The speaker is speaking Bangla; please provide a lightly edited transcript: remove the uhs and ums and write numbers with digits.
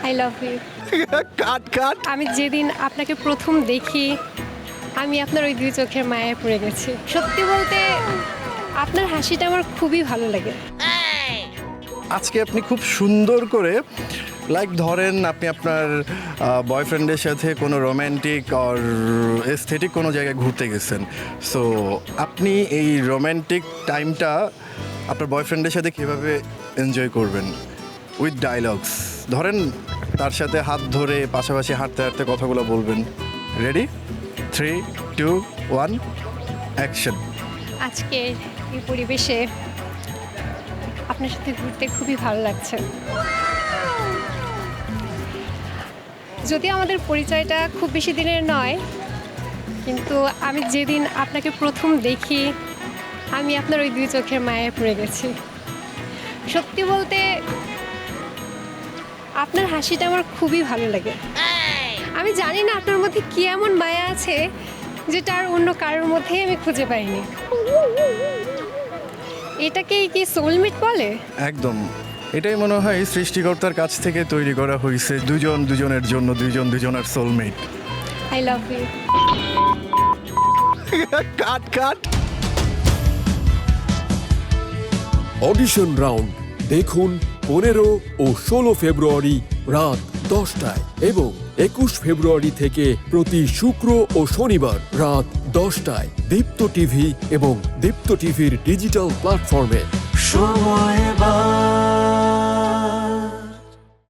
I love you. কাট কাট। আমি যেদিন আপনাকে প্রথম দেখি আমি আপনার ওই দুই চোখের মায়ায় পড়ে গেছি। সত্যি বলতে আপনার হাসিটা আমার খুবই ভালো লাগে। আজকে আপনি খুব সুন্দর করে লাইক ধরেন আপনি আপনার বয়ফ্রেন্ডের সাথে কোনো রোম্যান্টিক অর এস্থেটিক কোনো জায়গায় ঘুরতে গেছেন, সো আপনি এই রোম্যান্টিক টাইমটা আপনার বয়ফ্রেন্ডের সাথে কীভাবে এনজয় করবেন উইথ ডায়লগস। ধরেন তার সাথে হাত ধরে পাশাপাশি হাঁটতে হাঁটতে কথাগুলো বলবেন। রেডি? 3, 2, 1, অ্যাকশন। আজকে এই পরিবেশে আপনার সাথে ঘুরতে খুবই ভালো লাগছে। যদিও আমাদের পরিচয়টা খুব বেশি দিনের নয়, কিন্তু আমি যেদিন আপনাকে প্রথম দেখি আমি আপনার ওই দুই চোখের মায়ায় পড়ে গেছি। সত্যি বলতে আপনার হাসিটা আমার খুবই ভালো লাগে। আমি জানি না আপনার মধ্যে কি এমন মায়া আছে যেটা আর অন্য কারোর মধ্যেই আমি খুঁজে পাইনি। এটাকেই কি সোলমেট বলে? একদম, এটাই মনে হয় সৃষ্টিকর্তার কাছ থেকে তৈরি করা হয়েছে দুজন দুজনের জন্য, দুজন দুজনের soulmate. I love you. Cut cut. Audition round দেখুন 15 ও 16 ফেব্রুয়ারি রাত 10টায় এবং 21 ফেব্রুয়ারি থেকে প্রতি শুক্র ও শনিবার রাত 10টায় দীপ্ত টিভি এবং দীপ্ত টিভির ডিজিটাল প্ল্যাটফর্মে। সময়